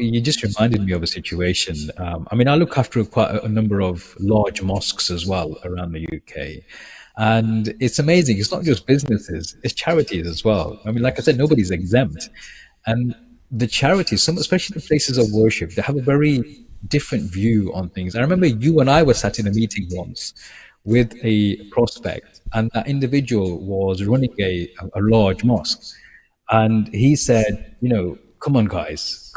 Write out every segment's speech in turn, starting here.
You just reminded me of a situation. I mean, I look after quite a number of large mosques as well around the UK. And it's amazing. It's not just businesses, it's charities as well. I mean, like I said, Yes. nobody's exempt. And the charities, some, especially the places of worship, they have a very different view on things. I remember you and I were sat in a meeting once with a prospect, and that individual was running a large mosque. And he said, come on, guys,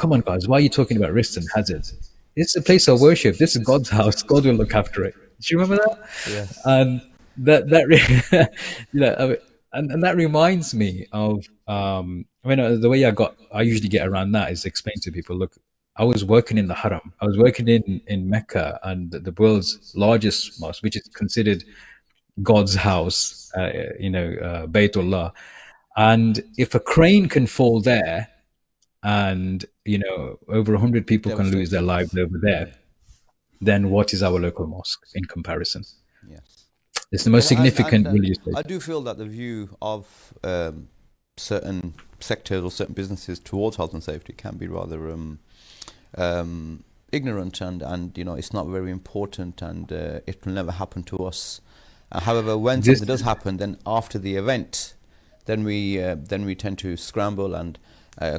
why are you talking about risks and hazards? This is a place of worship. This is God's house. God will look after it. Do you remember that? Yes. And you know, and that reminds me of, the way I usually get around that is explain to people, look, I was working in the Haram. I was working in Mecca and the world's largest mosque, which is considered God's house, Baytullah. And if a crane can fall there and, over 100 people can lose their Devastating. lives over there, then what is our local mosque in comparison? Yes. It's the most significant And religious place. I do feel that the view of certain sectors or certain businesses towards health and safety can be rather ignorant, and it's not very important, and it will never happen to us. However, when This, something does happen, then after the event, then we tend to scramble and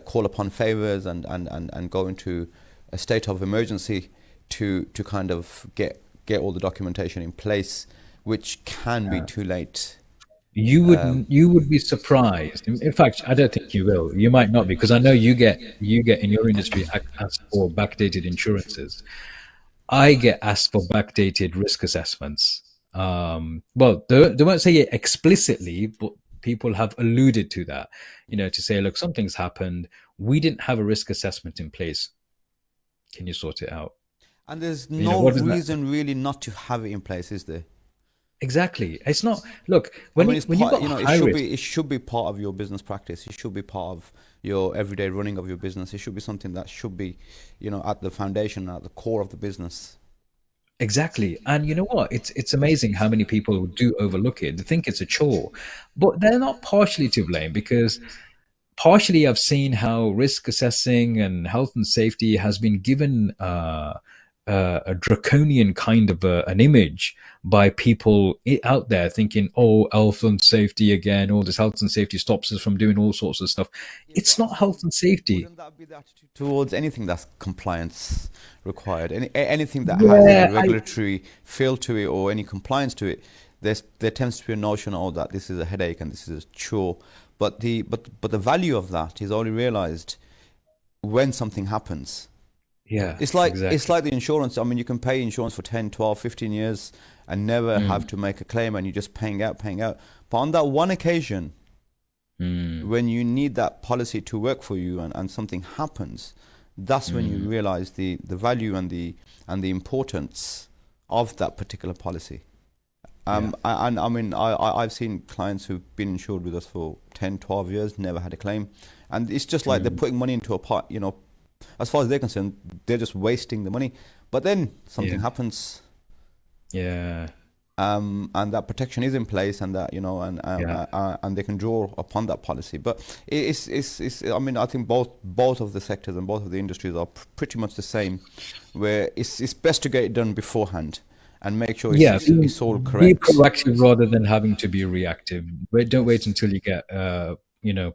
call upon favors, and go into a state of emergency to kind of get all the documentation in place, which can be too late. you would be surprised. In fact, I don't think you will. You might not, because I know you get in your industry asked for backdated insurances. I get asked for backdated risk assessments. Well, they won't say it explicitly, but people have alluded to that, to say, look, something's happened. We didn't have a risk assessment in place. Can you sort it out? And there's no What does that reason really not to have it in place, is there? exactly? It's not, look, I when mean, you it's when you've part, got high risk, it should be part of your business practice. It should be part of your everyday running of your business. It should be something that should be, at the foundation, at the core of the business. exactly. And you know what? It's amazing how many people do overlook it. They think it's a chore, but they're not partially to blame, because partially I've seen how risk assessing and health and safety has been given a draconian kind of an image by people out there, thinking, oh, health and safety again, all this health and safety stops us from doing all sorts of stuff. Yeah, It's but not health and safety. wouldn't that be the attitude towards anything that's compliance required? Anything that has any Yeah, I regulatory feel to it or any compliance to it? There tends to be a notion, oh, that this is a headache and this is a chore. But the value of that is only realized when something happens. yeah, It's like exactly. the insurance. I mean, you can pay insurance for 10, 12, 15 years and never have Mm, to make a claim, and you're just paying out, paying out. But on that one occasion, mm, when you need that policy to work for you, and something happens, that's when you mm, realize the value and the importance of that particular policy. yeah. And I mean, I've seen clients who've been insured with us for 10, 12 years, never had a claim. And it's just like they're Mm, putting money into a pot, as far as they're concerned, they're just wasting the money. But then yeah, something happens, yeah, and that protection is in place, and that, yeah. and they can draw upon that policy. But I mean, I think both of the sectors and both of the industries are pretty much the same, where it's best to get it done beforehand and make sure Yeah, it's all be correct. proactive rather than having to be reactive. Don't wait Yes. until you get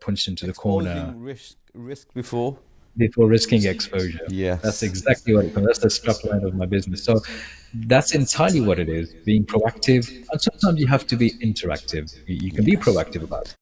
punched into the corner Exposing risk before. before risking exposure. That's Yes. exactly what it comes. That's the strap line of my business. So that's entirely what it is, being proactive. And sometimes you have to be interactive. You can be Yes. proactive about it.